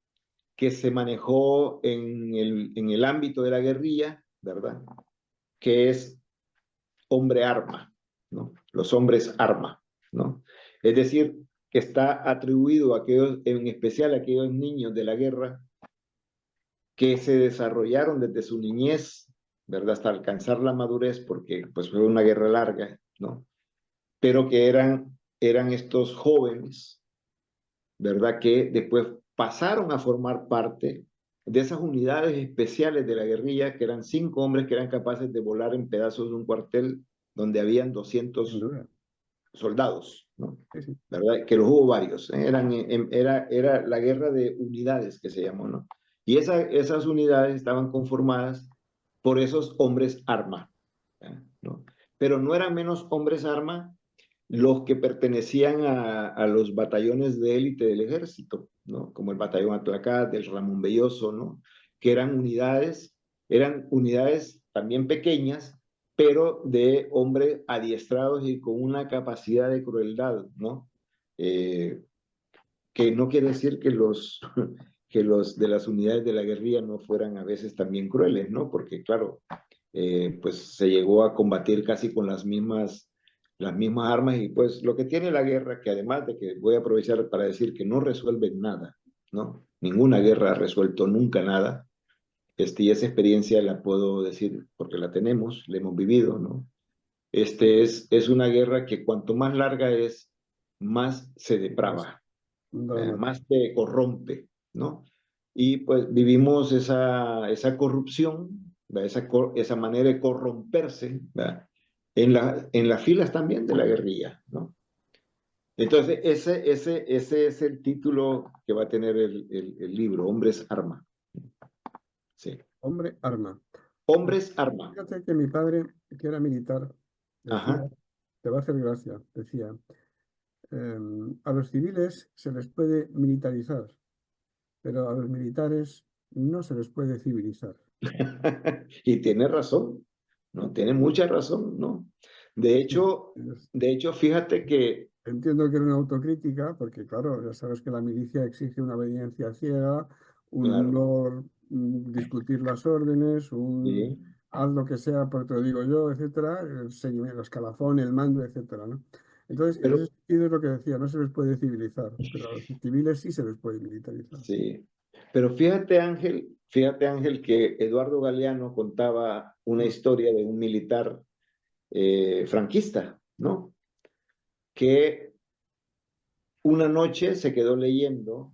que se manejó en el ámbito de la guerrilla, ¿verdad? Que es hombre arma, ¿no? Los hombres arma, ¿no? Es decir, que está atribuido a aquellos, en especial a aquellos niños de la guerra que se desarrollaron desde su niñez, ¿verdad? Hasta alcanzar la madurez, porque pues fue una guerra larga, ¿no? Pero que eran estos jóvenes, ¿verdad? Que después pasaron a formar parte de esas unidades especiales de la guerrilla, que eran 5 hombres que eran capaces de volar en pedazos de un cuartel donde habían Sin 200 duda. soldados, ¿no? Sí, sí. ¿Verdad? Que los hubo varios, ¿eh? Era la guerra de unidades que se llamó, ¿no? Y esas unidades estaban conformadas por esos hombres arma, ¿no? Pero no eran menos hombres arma los que pertenecían a los batallones de élite del ejército, ¿no? Como el batallón Atlacat, del Ramón Belloso, ¿no? Que eran unidades también pequeñas, pero de hombres adiestrados y con una capacidad de crueldad, ¿no? Eh, que no quiere decir que que los de las unidades de la guerrilla no fueran a veces también crueles, ¿no? Porque claro, pues se llegó a combatir casi con las mismas armas y pues lo que tiene la guerra, que además de que voy a aprovechar para decir que no resuelven nada, ¿no? Ninguna guerra ha resuelto nunca nada, y esa experiencia la puedo decir porque la tenemos, la hemos vivido, ¿no? Es una guerra que cuanto más larga es, más se Más deprava, dramático. más te corrompe, ¿no? Y pues vivimos esa corrupción, esa manera de corromperse, ¿verdad? En las filas también de la guerrilla, ¿no? Entonces, ese es el título que va a tener el libro, Hombres Arma. Sí. Hombre arma. Hombres Arma. Fíjate que mi padre, que era militar, decía, Ajá. te va a hacer gracia, decía, a los civiles se les puede militarizar, pero a los militares no se les puede civilizar. Y tiene razón, ¿no? Tiene mucha razón, ¿no? De Sí, hecho, de hecho, fíjate que, entiendo que era una autocrítica, porque claro, ya sabes que la milicia exige una obediencia ciega, un claro, no discutir las órdenes, un sí, haz lo que sea porque te lo digo yo, etcétera, el seguimiento, el escalafón, el mando, etcétera, ¿no? Entonces, en ese pero sentido es lo que decía, no se les puede civilizar, pero a los civiles sí se les puede militarizar. sí. Pero fíjate Ángel, que Eduardo Galeano contaba una Mm. historia de un militar franquista, ¿no? Que una noche se quedó leyendo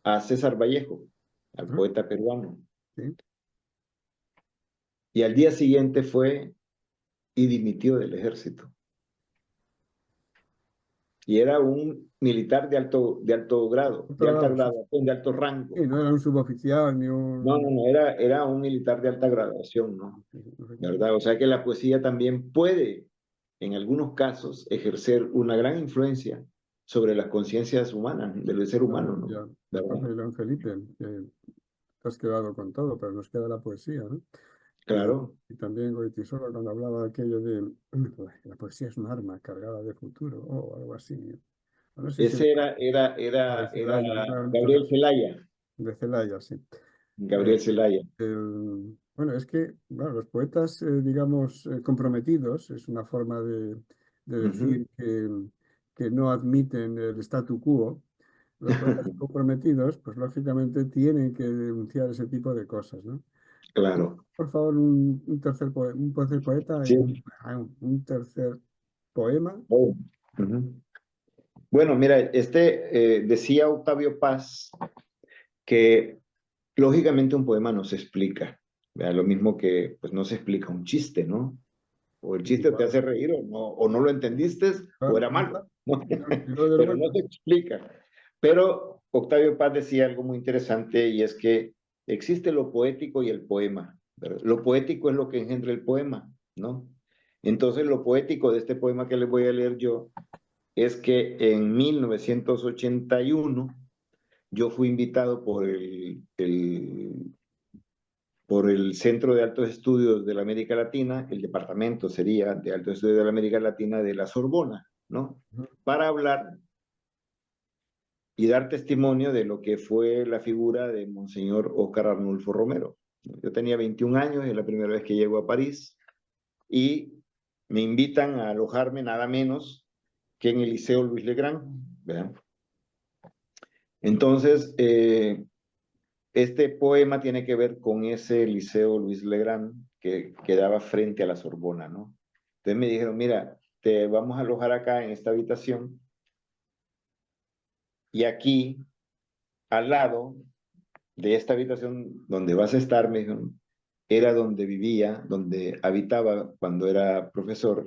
a César Vallejo, al Ah, poeta peruano, sí. y al día siguiente fue y dimitió del ejército. Y era un militar de alto grado, de Otro alta lado, sí. graduación, de alto Sí, rango. no era un suboficial ni No, no, un... no, era un militar de alta graduación, ¿no? ¿Verdad? O sea que la poesía también puede, en algunos casos, ejercer una gran influencia sobre las conciencias humanas, del ser humano, ¿no? Ya, ¿Verdad? aparte de León Felipe, te has quedado con todo, pero nos queda la poesía, ¿no? Y, Claro. y también Goytisolo cuando hablaba de aquello de la poesía es un arma cargada de futuro o algo así. No sé si Ese de era Celaya, no, Gabriel Zelaya. de Celaya, sí. Eh, Gabriel Zelaya. bueno, es que bueno, los poetas, digamos, comprometidos, es una forma de Ujú. decir que no admiten el statu quo. Los poetas comprometidos, pues lógicamente tienen que denunciar ese tipo de cosas, ¿no? Claro. Por favor, un tercer poeta y Sí. un tercer poema. Oh. Ujú. Bueno, mira, decía Octavio Paz que lógicamente un poema no se explica. ¿Verdad? Lo mismo que pues no se explica un chiste, ¿no? O el chiste te Igual, hace reír o no lo entendiste o claro, era ya malo, está. ¿no? Y lo del Pero no bueno. se explica. Pero Octavio Paz decía algo muy interesante y es que existe lo poético y el poema, ¿verdad? Lo poético es lo que engendra el poema, ¿no? Entonces lo poético de este poema que les voy a leer yo es que en 1981 yo fui invitado por el Centro de Altos Estudios de la América Latina, el departamento sería de Altos Estudios de la América Latina de la Sorbona, ¿no? Ujú. Para hablar y dar testimonio de lo que fue la figura de Monseñor Óscar Arnulfo Romero. Yo tenía 21 años, es la primera vez que llego a París, y me invitan a alojarme nada menos que en el Liceo Luis Legrand, ¿verdad? Entonces, este poema tiene que ver con ese Liceo Luis Legrand que quedaba frente a la Sorbona, ¿no? Entonces me dijeron, mira, te vamos a alojar acá en esta habitación y aquí, al lado de esta habitación donde vas a estar, me dijeron, era donde vivía, donde habitaba cuando era profesor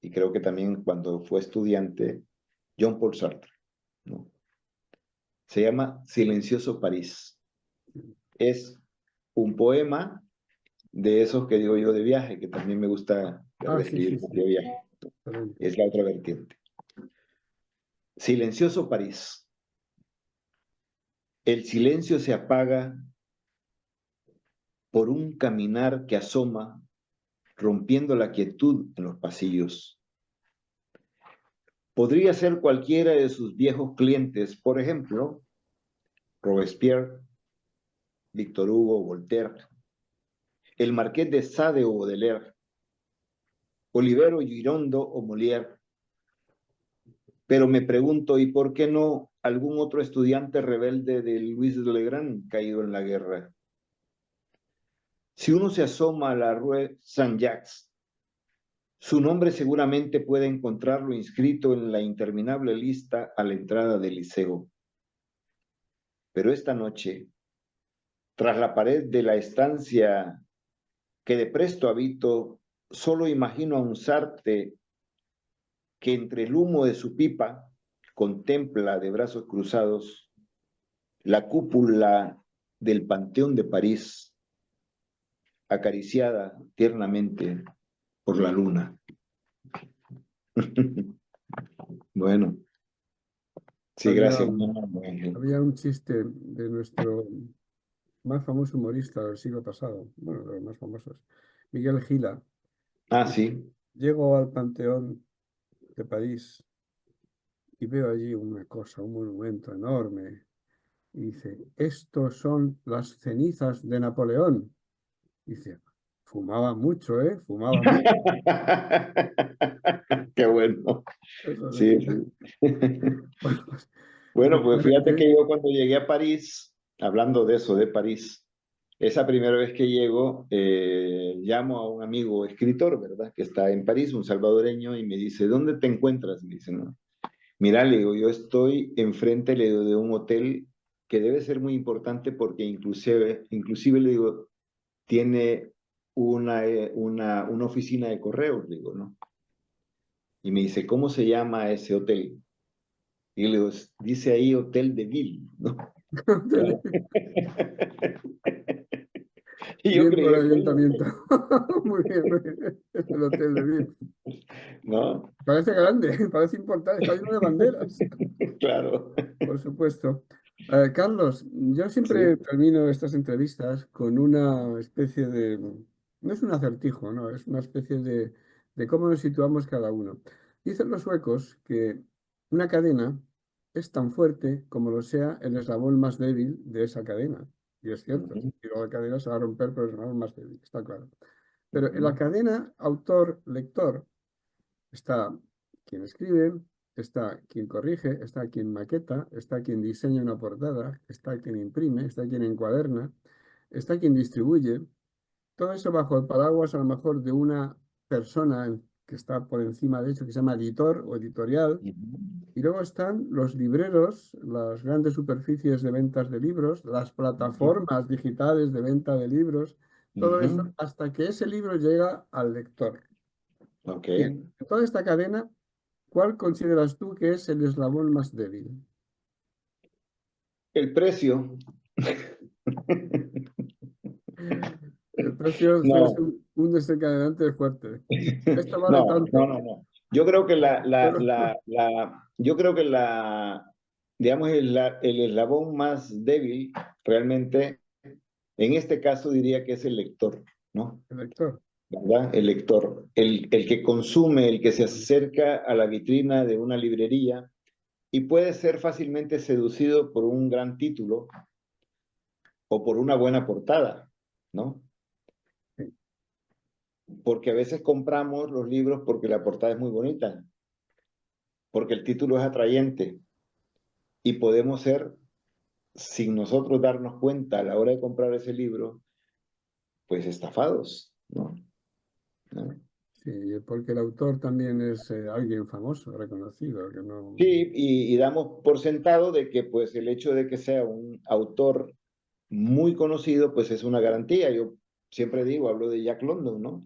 y creo que también cuando fue estudiante, Jean Paul Sartre, ¿no? Se llama Silencioso París. Es un poema de esos que digo yo de viaje, que también me gusta Ah, sí, escribir sí, sí. de viaje. Excelente. Es la otra vertiente. Silencioso París. El silencio se apaga por un caminar que asoma, rompiendo la quietud en los pasillos. Podría ser cualquiera de sus viejos clientes, por ejemplo, Robespierre, Víctor Hugo, Voltaire, el marqués de Sade o Baudelaire, Olivero Girondo o Molière. Pero me pregunto, ¿y por qué no algún otro estudiante rebelde de Luis de Legrand caído en la guerra? Si uno se asoma a la Rue Saint-Jacques, su nombre seguramente puede encontrarlo inscrito en la interminable lista a la entrada del liceo. Pero esta noche, tras la pared de la estancia que de presto habito, solo imagino a un Sartre que entre el humo de su pipa contempla de brazos cruzados la cúpula del Panteón de París, acariciada tiernamente por la luna. Bueno, sí, Había, gracias. había un chiste de nuestro más famoso humorista del siglo pasado, bueno, de los más famosos, Miguel Gila. Ah, sí. Llego al Panteón de París y veo allí una cosa, un monumento enorme. Y dice, estos son las cenizas de Napoleón. Dice, fumaba mucho, ¿eh? Fumaba mucho. Qué bueno. Eso Sí, decía. sí. Bueno, pues, Bueno, pues fíjate efectivamente, que yo cuando llegué a París, hablando de eso, de París, esa primera vez que llego, llamo a un amigo escritor, ¿verdad? Que está en París, un salvadoreño, y me dice, ¿dónde te encuentras? Me dice, ¿no? Mira, le digo, yo estoy enfrente, le digo, de un hotel que debe ser muy importante porque inclusive le digo, tiene una oficina de correos, le digo, ¿no? Y me dice, ¿cómo se llama ese hotel? Y le digo, dice ahí Hotel de Ville, ¿no? Y yo Bien por creí, el bueno, ayuntamiento. Muy bien. Es el hotel de Vir. ¿no? Parece grande, parece importante, está lleno de banderas, Claro. por supuesto. Carlos, yo siempre Sí. termino estas entrevistas con una especie de, no es un acertijo, no, es una especie de cómo nos situamos cada uno. Dicen los suecos que una cadena es tan fuerte como lo sea el eslabón más débil de esa cadena. Y es cierto, Ujú, y luego la cadena se va a romper por el eslabón más débil, está claro. Pero en la ujú, cadena autor-lector está quien escribe, está quien corrige, está quien maqueta, está quien diseña una portada, está quien imprime, está quien encuaderna, está quien distribuye. Todo eso bajo el paraguas a lo mejor de una persona que está por encima de eso, que se llama editor o editorial. ujú, Y luego están los libreros, las grandes superficies de ventas de libros, las ujú, plataformas digitales de venta de libros, todo eso ujú. hasta que ese libro llega al lector. Ok. Bien, en toda esta cadena, ¿cuál consideras tú que es el eslabón más débil? El precio. El precio suele ser No, un desencadenante fuerte. Esto vale no, no, tanto, no, no. Yo creo que pero yo creo que digamos, el eslabón más débil realmente, en este caso diría que es el lector, ¿no? el lector. ¿Verdad? El lector, el que consume, el que se acerca a la vitrina de una librería y puede ser fácilmente seducido por un gran título o por una buena portada, ¿no? Sí, Porque a veces compramos los libros porque la portada es muy bonita, porque el título es atrayente y podemos ser, sin nosotros darnos cuenta a la hora de comprar ese libro, pues estafados, ¿no? ¿No? sí, porque el autor también es alguien famoso, reconocido, que no... Sí, y damos por sentado de que pues el hecho de que sea un autor muy conocido, pues es una garantía. Yo siempre digo, hablo de Jack London, ¿no?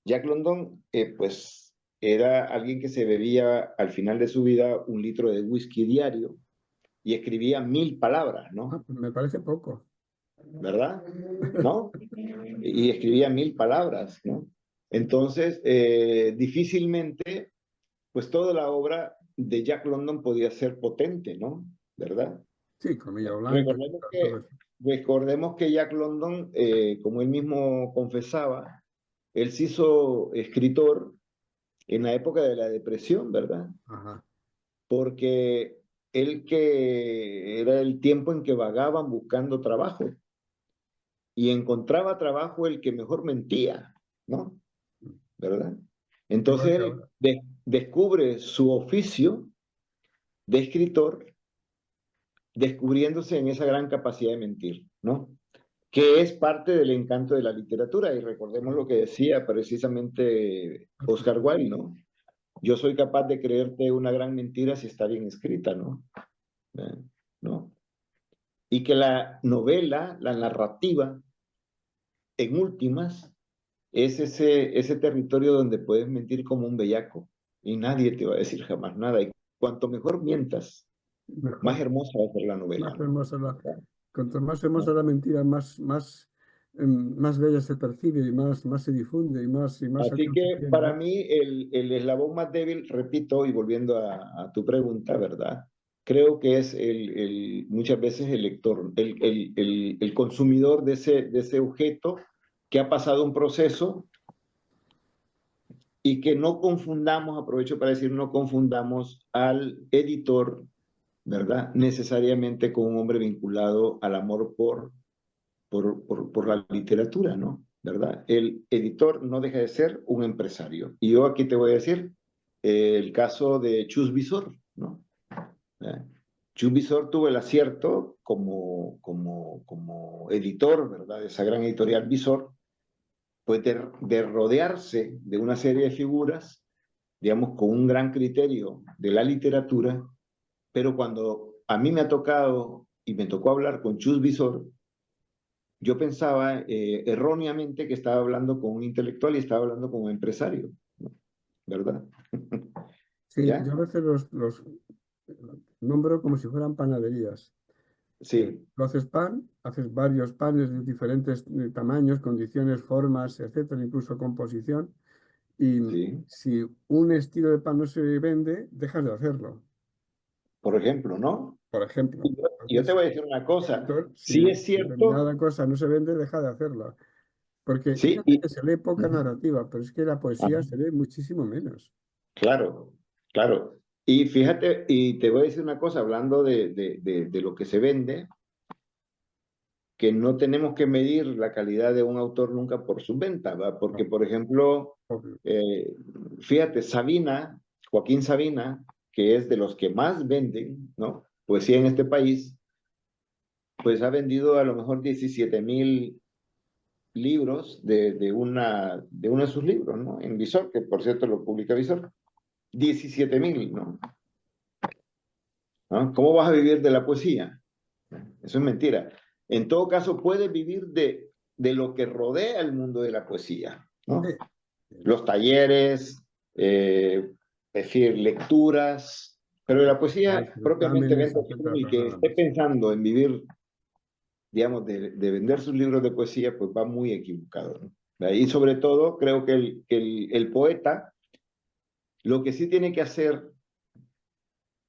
Jack London, pues era alguien que se bebía al final de su vida 1 litro de whisky diario y escribía 1000 palabras, Ah, ¿no? pues me parece poco. ¿Verdad? ¿No? Y escribía 1000 palabras, ¿no? Entonces, difícilmente, pues toda la obra de Jack London podía ser potente, ¿no? ¿Verdad? Sí, Comilla Blanca, Recordemos todo que, eso. recordemos que Jack London, como él mismo confesaba, él se hizo escritor en la época de la depresión, ¿verdad? Ajá. Porque él que era el tiempo en que vagaban buscando trabajo y encontraba trabajo el que mejor mentía, ¿no? ¿Verdad? Igual Entonces que él ahora. descubre su oficio de escritor descubriéndose en esa gran capacidad de mentir, ¿no? Que es parte del encanto de la literatura. Y recordemos lo que decía precisamente Oscar Wilde, ¿no? Yo soy capaz de creerte una gran mentira si está bien escrita, ¿no? ¿Eh? ¿No? Y que la novela, la narrativa, en últimas, es ese territorio donde puedes mentir como un bellaco y nadie te va a decir jamás nada. Y cuanto mejor mientas, más Mejor. hermosa va a ser la novela, Más ¿no? hermosa la, ¿verdad? cuanto más hermosa ¿No? la mentira, más bella se percibe y más se difunde y más Así alcance que tiene, para ¿no? mí el eslabón más débil, repito, y volviendo a tu pregunta, ¿verdad? Creo que es muchas veces el lector, el consumidor de ese objeto que ha pasado un proceso y que no confundamos, aprovecho para decir, no confundamos al editor, ¿verdad? Necesariamente con un hombre vinculado al amor por la literatura, ¿no? ¿Verdad? El editor no deja de ser un empresario. Y yo aquí te voy a decir el caso de Chus Visor, ¿no? ¿Eh? Chus Visor tuvo el acierto como editor, ¿verdad? De esa gran editorial Visor, pues de rodearse de una serie de figuras, digamos, con un gran criterio de la literatura pero cuando a mí me ha tocado y me tocó hablar con Chus Visor, yo pensaba erróneamente que estaba hablando con un intelectual y estaba hablando con un empresario, ¿verdad? Sí, ¿Ya? yo a veces los nombro como si fueran panaderías. Sí, Tú haces pan, haces varios panes de diferentes tamaños, condiciones, formas, etcétera, incluso composición. Y sí. si un estilo de pan no se vende, dejas de hacerlo, Por ejemplo, ¿no? por ejemplo. Y yo te Entonces, voy a decir una un cosa. escritor, Sí si es cierto, determinada cosa no se vende, deja de hacerla. Porque sí, fíjate que se lee poca Ujú. narrativa, pero es que la Ajá, poesía se lee muchísimo menos. claro, claro. Y fíjate, y te voy a decir una cosa, hablando de lo que se vende, que no tenemos que medir la calidad de un autor nunca por su venta, ¿va? Porque, No, por ejemplo, obvio. eh, fíjate, Sabina, Joaquín Sabina, que es de los que más venden, ¿no? Poesía en este país, pues ha vendido a lo mejor 17,000 libros de uno de sus libros, ¿no? En Visor, que por cierto lo publica Visor. 17,000, ¿no? ¿No? ¿Cómo vas a vivir de la poesía? Eso es mentira. En todo caso, puedes vivir de lo que rodea el mundo de la poesía, ¿no? Sí, Los talleres, es decir, lecturas, pero de la poesía los propiamente certámenes, venta, etcétera, y pero que nada esté más. pensando en vivir, digamos, de vender sus libros de poesía, pues va muy equivocado, ¿no? Y sobre todo, creo que el poeta lo que sí tiene que hacer,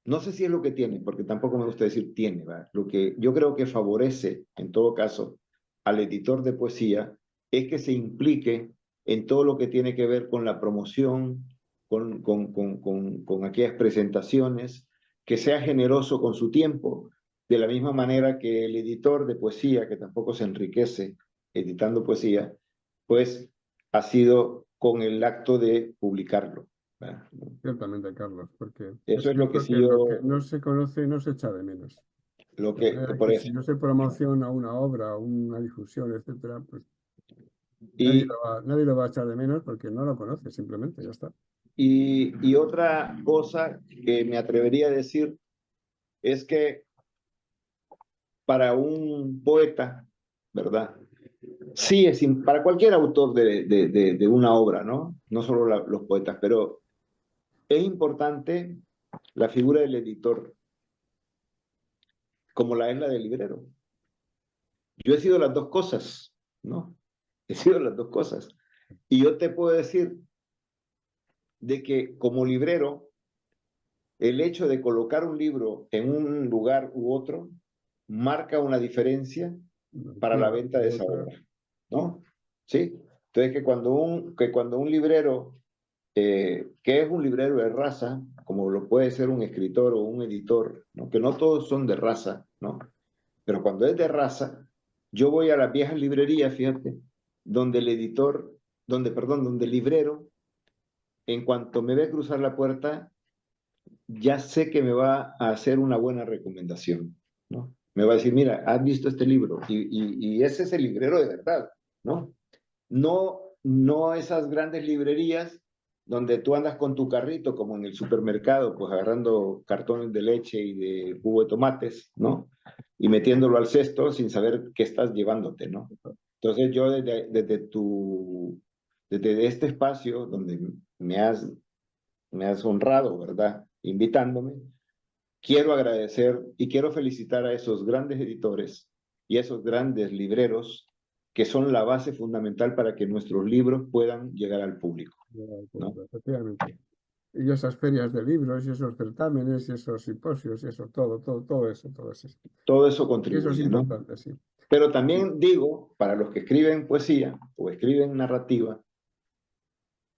no sé si es lo que tiene, porque tampoco me gusta decir tiene, ¿verdad? Lo que yo creo que favorece, en todo caso, al editor de poesía es que se implique en todo lo que tiene que ver con la promoción, con aquellas presentaciones, que sea generoso con su tiempo, de la misma manera que el editor de poesía, que tampoco se enriquece editando poesía, pues ha sido con el acto de publicarlo, ¿verdad? Ciertamente, Carlos, porque es Eso es lo que cierto sí que lo que yo, no se conoce no se echa de menos. lo De que, manera por que eso. si no se promociona una obra, una difusión, etcétera, pues Y, nadie lo va a echar de menos porque no lo conoce, simplemente, ya está. y otra cosa que me atrevería a decir es que para un poeta, ¿verdad? Sí, para cualquier autor de una obra, ¿no? No solo los poetas, pero es importante la figura del editor, como la es la del librero. Yo he sido las dos cosas, ¿no? He sido las dos cosas. Y yo te puedo decir de que como librero, el hecho de colocar un libro en un lugar u otro marca una diferencia Una para la lectura venta de u esa otra, obra, ¿no? ¿Sí? Entonces, que cuando un librero, que es un librero de raza, como lo puede ser un escritor o un editor, ¿no? Que no todos son de raza, ¿no? Pero cuando es de raza, yo voy a las viejas librerías, fíjate, donde el editor, donde el librero, en cuanto me ve cruzar la puerta, ya sé que me va a hacer una buena recomendación, ¿no? Me va a decir, mira, has visto este libro y ese es el librero de verdad, ¿no? No esas grandes librerías donde tú andas con tu carrito como en el supermercado, pues agarrando cartones de leche y de jugo de tomates, ¿no? Y metiéndolo al cesto sin saber qué estás llevándote, ¿no? Entonces yo desde este espacio donde me has honrado, ¿verdad? Invitándome, quiero agradecer y quiero felicitar a esos grandes editores y a esos grandes libreros que son la base fundamental para que nuestros libros puedan llegar al público, ¿no? efectivamente. Y esas ferias de libros, y esos certámenes, y esos simposios, y eso, todo eso. Todo eso Y eso es contribuye, ¿no? importante, sí. Pero también digo, para los que escriben poesía o escriben narrativa,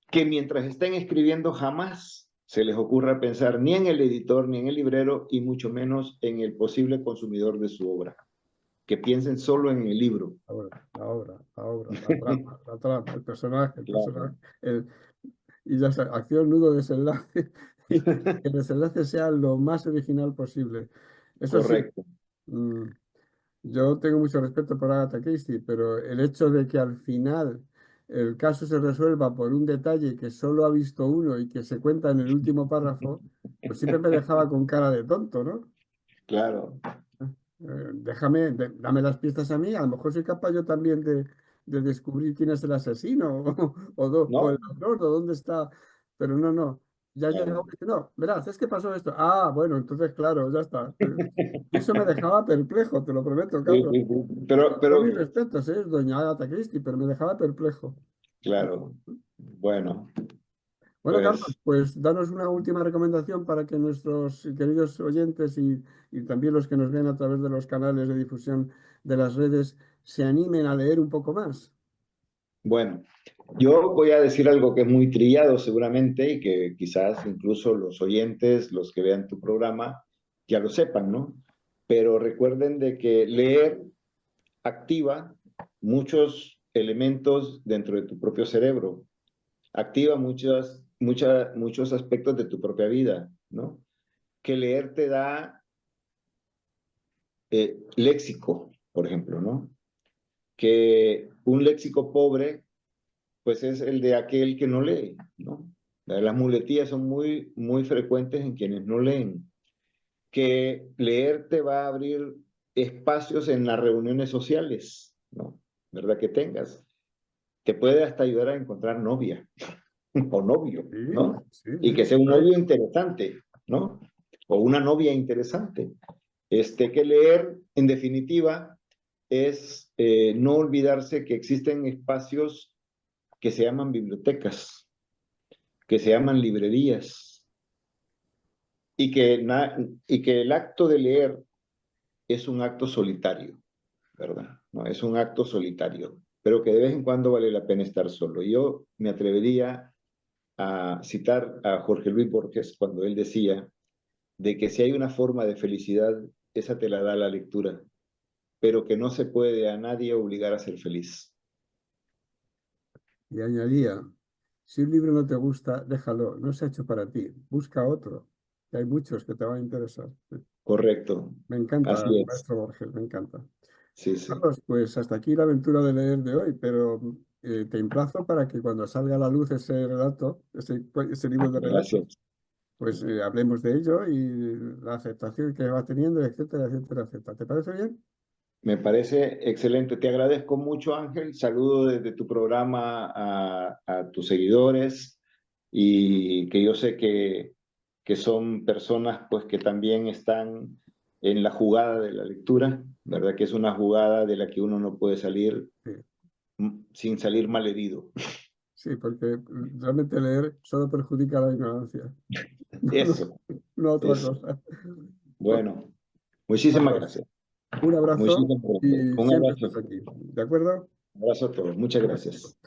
que mientras estén escribiendo jamás se les ocurra pensar ni en el editor ni en el librero y mucho menos en el posible consumidor de su obra. Que piensen solo en el libro. La trama, el Claro. personaje, y ya sea, acción, nudo, desenlace, y que el desenlace sea lo más original posible. Eso sí, Correcto. yo tengo mucho respeto por Agatha Christie, pero el hecho de que al final el caso se resuelva por un detalle que solo ha visto uno y que se cuenta en el último párrafo, pues siempre me dejaba con cara de tonto, ¿no? Claro. Dame las pistas a mí, a lo mejor soy capaz yo también de descubrir quién es el asesino o el No, ladrón o dónde está, pero no, no, ya llegó, claro. no, verás, es que pasó esto, ah, bueno, entonces claro, ya está. Y eso me dejaba perplejo, te lo prometo, Sí, Carlos. sí, sí. Con todos mis respetos, doña Agatha Christie, pero me dejaba perplejo. Claro. Bueno, Bueno, Carlos, pues pues danos una última recomendación para que nuestros queridos oyentes y también los que nos ven a través de los canales de difusión de las redes se animen a leer un poco más. bueno, yo voy a decir algo que es muy trillado seguramente y que quizás incluso los oyentes, los que vean tu programa, ya lo sepan, ¿no? Pero recuerden de que leer activa muchos elementos dentro de tu propio cerebro, activa muchos aspectos de tu propia vida, ¿no? Que leer te da léxico, por ejemplo, ¿no? Que un léxico pobre pues es el de aquel que no lee, ¿no? Las muletillas son muy, muy frecuentes en quienes no leen. Que leer te va a abrir espacios en las reuniones sociales, ¿no? ¿Verdad? Que tengas. Te puede hasta ayudar a encontrar novia o novio, Sí, ¿no? sí, Y que sí. sea un Ay, novio interesante, ¿no? O una novia interesante. Que leer, en definitiva, es no olvidarse que existen espacios que se llaman bibliotecas, que se llaman librerías, y que el acto de leer es un acto solitario, ¿verdad? No, es un acto solitario, pero que de vez en cuando vale la pena estar solo. Yo me atrevería a citar a Jorge Luis Borges cuando él decía de que si hay una forma de felicidad, esa te la da la lectura, pero que no se puede a nadie obligar a ser feliz. y añadía, si un libro no te gusta, déjalo, no se ha hecho para ti, busca otro, que hay muchos que te van a interesar. Correcto. Me encanta, Así es. maestro Borges, me encanta. Sí, sí. Carlos, pues hasta aquí la aventura de leer de hoy, pero te emplazo para que cuando salga a la luz ese relato, ese libro de relatos, Gracias. pues hablemos de ello y la aceptación que va teniendo, etcétera, etcétera, etcétera. ¿Te parece bien? Me parece excelente. Te agradezco mucho, Ángel. Saludo desde tu programa a tus seguidores y que yo sé que son personas pues que también están en la jugada de la lectura, ¿verdad? Que es una jugada de la que uno no puede salir Sí, sin salir malherido. sí, porque realmente leer solo perjudica la ignorancia, no, Eso, no otra eso. cosa. Bueno, Bueno, muchísimas Carlos, gracias. un abrazo Muchísimas gracias. y Un siempre abrazo. estás aquí, ¿de acuerdo? Un abrazo a todos. Muchas gracias.